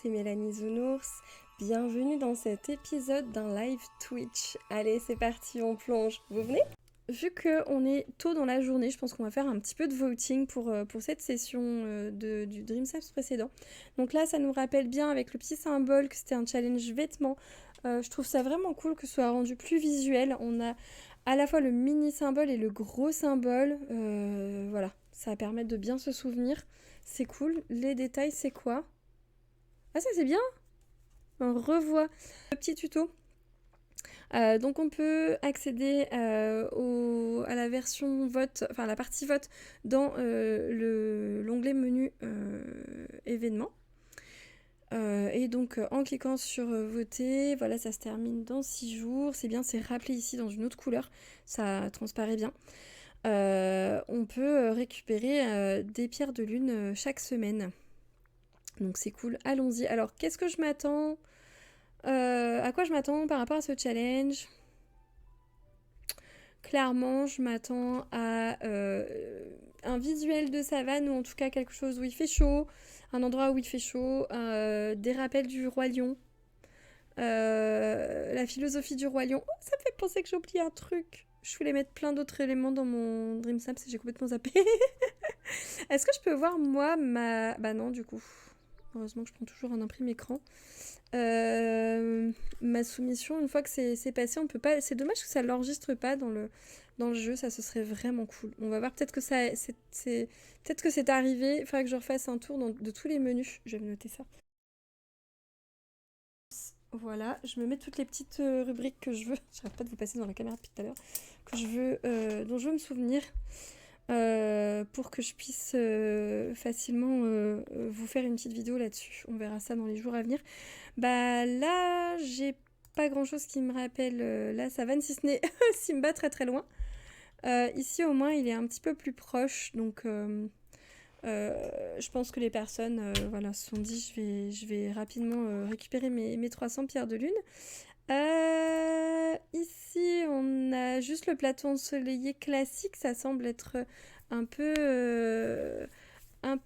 c'est Mélanie Zounours. Bienvenue dans cet épisode d'un live Twitch. Allez, c'est parti, on plonge. Vous venez? Vu qu'on est tôt dans la journée, je pense qu'on va faire un petit peu de voting pour cette session du Dream Saps précédent. Donc là, ça nous rappelle bien avec le petit symbole que c'était un challenge vêtements. Je trouve ça vraiment cool que ce soit rendu plus visuel. On a à la fois le mini symbole et le gros symbole. Voilà, ça va permettre de bien se souvenir. C'est cool. Les détails, c'est quoi? Ah, ça c'est bien! On revoit le petit tuto. Donc on peut accéder à la version vote, enfin la partie vote dans l'onglet menu événements. Et donc en cliquant sur voter, voilà, ça se termine dans 6 jours. C'est bien, c'est rappelé ici dans une autre couleur, ça transparaît bien. On peut récupérer des pierres de lune chaque semaine. Donc c'est cool, allons-y. Alors qu'est-ce que je m'attends à quoi je m'attends par rapport à ce challenge? Clairement, je m'attends à un visuel de savane, ou en tout cas quelque chose où il fait chaud, un endroit où il fait chaud, des rappels du Roi Lion, la philosophie du Roi Lion. Oh, ça me fait penser que j'ai oublié un truc. Je voulais mettre plein d'autres éléments dans mon Dream Saps et j'ai complètement zappé. Est-ce que je peux voir, moi, ma... Bah non, du coup. Heureusement que je prends toujours un imprimé écran. Ma soumission, une fois que c'est passé, on peut pas. C'est dommage que ça l'enregistre pas dans le jeu, ça ce serait vraiment cool. On va voir, peut-être que peut-être que c'est arrivé. Il faudrait que je refasse un tour de tous les menus. Je vais me noter ça. Voilà, je me mets toutes les petites rubriques que je veux. J'arrête pas de vous passer dans la caméra depuis tout à l'heure. Que je veux, dont je veux me souvenir. Pour que je puisse facilement vous faire une petite vidéo là-dessus. On verra ça dans les jours à venir. Bah là, j'ai pas grand-chose qui me rappelle la savane, si ce n'est Simba très très loin. Ici, au moins, il est un petit peu plus proche, donc je pense que les personnes voilà, se sont dit je vais rapidement récupérer mes 300 pierres de lune. Ici, on a juste le plateau ensoleillé classique. Ça semble être un peu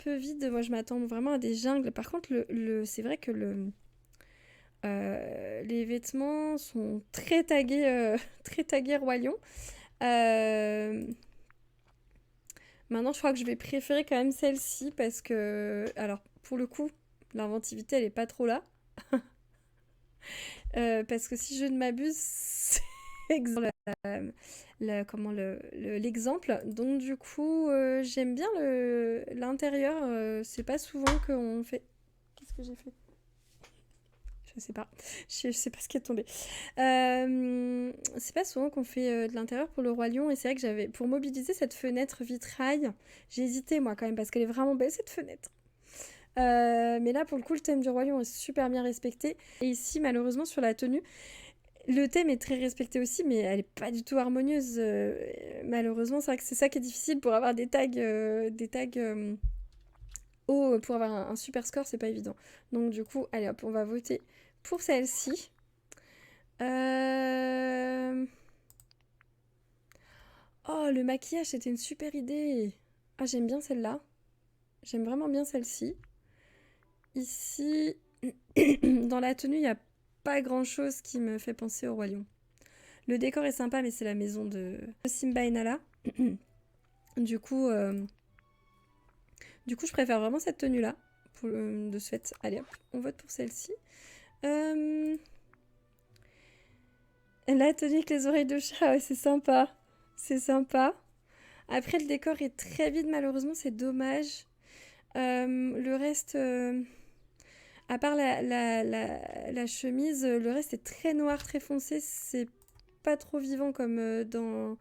vide. Moi, je m'attends vraiment à des jungles. Par contre, c'est vrai que les vêtements sont très tagués, très tagués Roi Lion. Maintenant, je crois que je vais préférer quand même celle-ci parce que, alors, pour le coup, l'inventivité, elle est pas trop là. Parce que si je ne m'abuse, c'est l'exemple. Donc du coup, j'aime bien l'intérieur. C'est pas souvent qu'on fait... Qu'est-ce que j'ai fait? Je sais pas. Je sais pas ce qui est tombé. C'est pas souvent qu'on fait de l'intérieur pour le Roi Lion. Et c'est vrai que j'avais... Pour mobiliser cette fenêtre vitrail, j'ai hésité moi quand même parce qu'elle est vraiment belle cette fenêtre. Mais là, pour le coup, le thème du Roi Lion est super bien respecté. Et ici, malheureusement, sur la tenue, le thème est très respecté aussi, mais elle est pas du tout harmonieuse. Malheureusement, c'est vrai que c'est ça qui est difficile pour avoir des tags hauts, pour avoir un super score, c'est pas évident. Donc du coup, allez hop, on va voter pour celle-ci. Oh, le maquillage, c'était une super idée. Ah, j'aime bien celle-là. J'aime vraiment bien celle-ci. Ici, dans la tenue, il n'y a pas grand-chose qui me fait penser au Roi Lion. Le décor est sympa, mais c'est la maison de Simba et Nala. Du coup, je préfère vraiment cette tenue-là. De ce fait, allez hop, on vote pour celle-ci. La tenue avec les oreilles de chat, ouais, c'est sympa. C'est sympa. Après, le décor est très vide, malheureusement, c'est dommage. Le reste, à part la chemise, le reste est très noir, très foncé. C'est pas trop vivant comme dans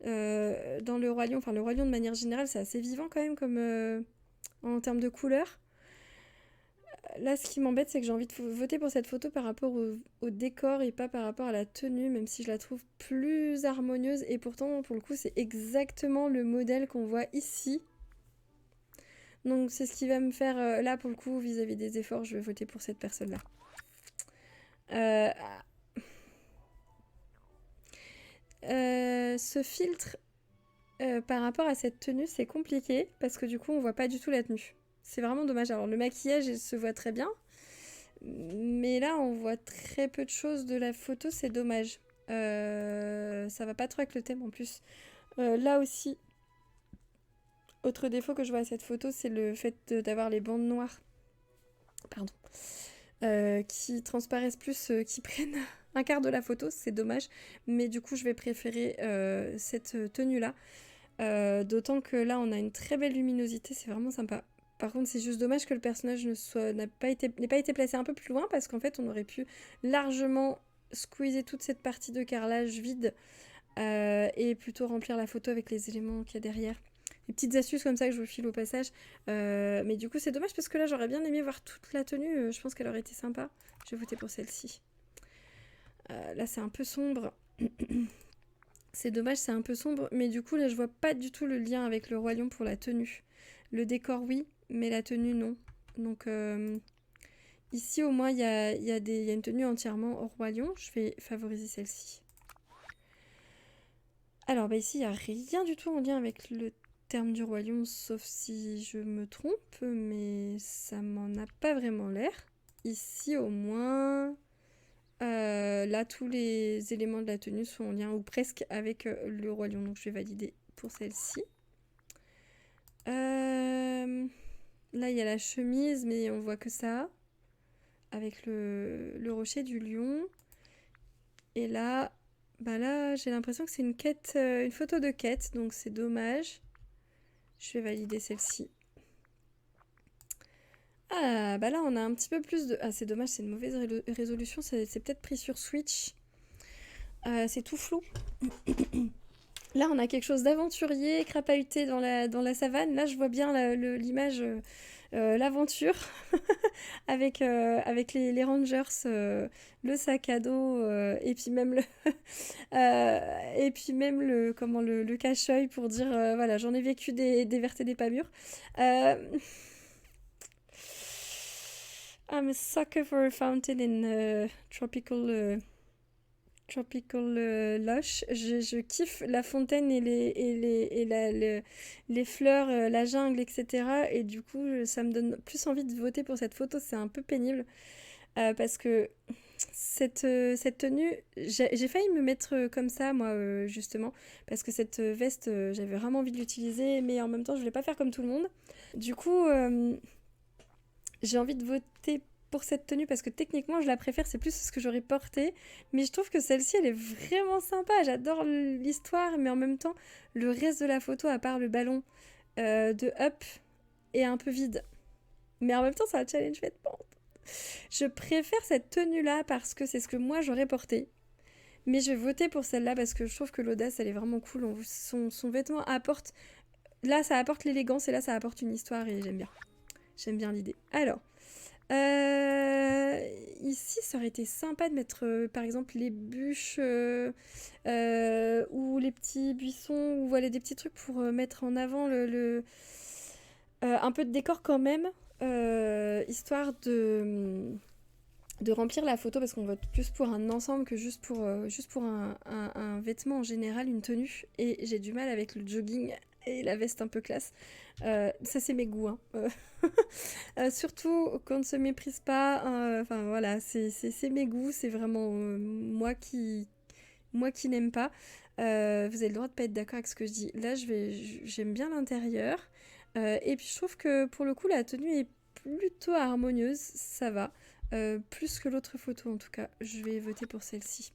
le Roi Lion. Enfin, le Roi Lion, de manière générale, c'est assez vivant quand même comme en termes de couleurs. Là, ce qui m'embête, c'est que j'ai envie de voter pour cette photo par rapport au décor et pas par rapport à la tenue, même si je la trouve plus harmonieuse. Et pourtant, pour le coup, c'est exactement le modèle qu'on voit ici. Donc, c'est ce qui va me faire, là, pour le coup, vis-à-vis des efforts, je vais voter pour cette personne-là. Ce filtre, par rapport à cette tenue, c'est compliqué, parce que du coup, on voit pas du tout la tenue. C'est vraiment dommage. Alors, le maquillage, il se voit très bien. Mais là, on voit très peu de choses de la photo, c'est dommage. Ça va pas trop avec le thème en plus. Là aussi, autre défaut que je vois à cette photo, c'est le fait d'avoir les bandes noires. Pardon. Qui transparaissent plus, qui prennent un quart de la photo, c'est dommage. Mais du coup, je vais préférer cette tenue-là. D'autant que là, on a une très belle luminosité, c'est vraiment sympa. Par contre, c'est juste dommage que le personnage n'ait pas été placé un peu plus loin, parce qu'en fait, on aurait pu largement squeezer toute cette partie de carrelage vide et plutôt remplir la photo avec les éléments qu'il y a derrière. Des petites astuces comme ça que je vous file au passage. Mais du coup, c'est dommage parce que là, j'aurais bien aimé voir toute la tenue. Je pense qu'elle aurait été sympa. Je vais voter pour celle-ci. Là, c'est un peu sombre. C'est dommage, c'est un peu sombre. Mais du coup, là, je vois pas du tout le lien avec le Roi Lion pour la tenue. Le décor, oui, mais la tenue, non. Donc, ici, au moins, il y a une tenue entièrement au Roi Lion. Je vais favoriser celle-ci. Alors, bah ici, il n'y a rien du tout en lien avec le terme du Roi Lion, sauf si je me trompe, mais ça m'en a pas vraiment l'air. Ici, au moins, là, tous les éléments de la tenue sont en lien, ou presque, avec le Roi Lion, donc je vais valider pour celle-ci. Là, il y a la chemise, mais on voit que ça, avec le rocher du lion. Et là, bah là, j'ai l'impression que c'est une quête, une photo de quête, donc c'est dommage. Je vais valider celle-ci. Ah, bah là, on a un petit peu plus de... Ah, c'est dommage, c'est une mauvaise résolution. C'est peut-être pris sur Switch. C'est tout flou. Là, on a quelque chose d'aventurier, crapahuté dans la savane. Là, je vois bien l'image, l'aventure, avec les rangers, le sac à dos, et puis même le cache-œil pour dire, voilà, j'en ai vécu des vertes et des pas mûres. I'm a sucker for a fountain in tropical lush. Je kiffe la fontaine et les fleurs, la jungle, etc. Et du coup, ça me donne plus envie de voter pour cette photo. C'est un peu pénible parce que cette tenue, j'ai failli me mettre comme ça, moi, justement, parce que cette veste, j'avais vraiment envie de l'utiliser, mais en même temps, je voulais pas faire comme tout le monde. Du coup, j'ai envie de voter pour cette tenue parce que techniquement je la préfère, c'est plus ce que j'aurais porté, mais je trouve que celle-ci elle est vraiment sympa, j'adore l'histoire, mais en même temps le reste de la photo à part le ballon de Up est un peu vide, mais en même temps c'est un challenge vêtements. Je préfère cette tenue là parce que c'est ce que moi j'aurais porté, mais je vais voter pour celle-là parce que je trouve que l'audace elle est vraiment cool. Son vêtement apporte, là ça apporte l'élégance et là ça apporte une histoire et j'aime bien l'idée. Alors ici, ça aurait été sympa de mettre, par exemple, les bûches ou les petits buissons, ou voilà, des petits trucs pour mettre en avant un peu de décor quand même, histoire de remplir la photo, parce qu'on vote plus pour un ensemble que juste pour un vêtement en général, une tenue. Et j'ai du mal avec le jogging et la veste un peu classe. Ça, c'est mes goûts, hein. Surtout qu'on ne se méprise pas. Enfin voilà, c'est mes goûts, c'est vraiment moi qui n'aime pas. Vous avez le droit de pas être d'accord avec ce que je dis. Là, j'aime bien l'intérieur. Et puis je trouve que pour le coup, la tenue est plutôt harmonieuse, ça va. Plus que l'autre photo en tout cas. Je vais voter pour celle-ci.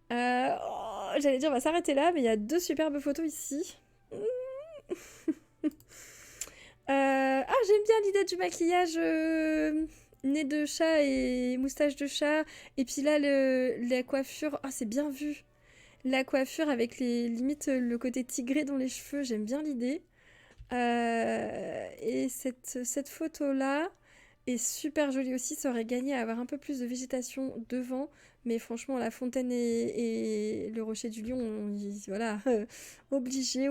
J'allais dire on va s'arrêter là, mais il y a deux superbes photos ici. J'aime bien l'idée du maquillage nez de chat et moustache de chat. Et puis là, la coiffure, c'est bien vu. La coiffure avec les limites, le côté tigré dans les cheveux, j'aime bien l'idée. Et cette photo-là est super jolie aussi. Ça aurait gagné à avoir un peu plus de végétation devant. Mais franchement, la fontaine et le rocher du lion, voilà, obligé.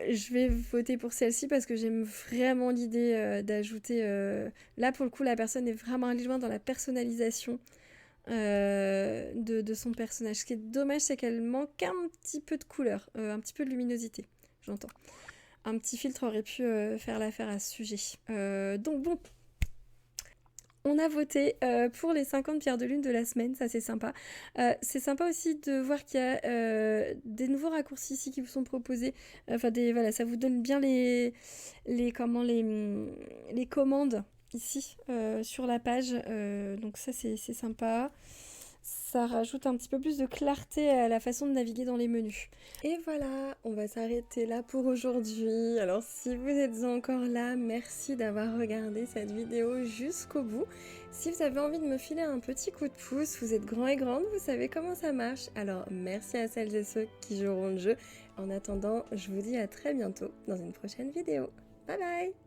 Je vais voter pour celle-ci parce que j'aime vraiment l'idée d'ajouter... Là, pour le coup, la personne est vraiment allée loin dans la personnalisation de son personnage. Ce qui est dommage, c'est qu'elle manque un petit peu de couleur, un petit peu de luminosité, j'entends. un petit filtre aurait pu faire l'affaire à ce sujet. Donc bon, on a voté pour les 50 pierres de lune de la semaine, ça c'est sympa. C'est sympa aussi de voir qu'il y a des nouveaux raccourcis ici qui vous sont proposés. Enfin, voilà, ça vous donne bien les commandes ici sur la page. Donc ça c'est sympa. Ça rajoute un petit peu plus de clarté à la façon de naviguer dans les menus. Et voilà, on va s'arrêter là pour aujourd'hui. Alors si vous êtes encore là, merci d'avoir regardé cette vidéo jusqu'au bout. Si vous avez envie de me filer un petit coup de pouce, vous êtes grands et grandes, vous savez comment ça marche. Alors merci à celles et ceux qui joueront le jeu. En attendant, je vous dis à très bientôt dans une prochaine vidéo. Bye bye!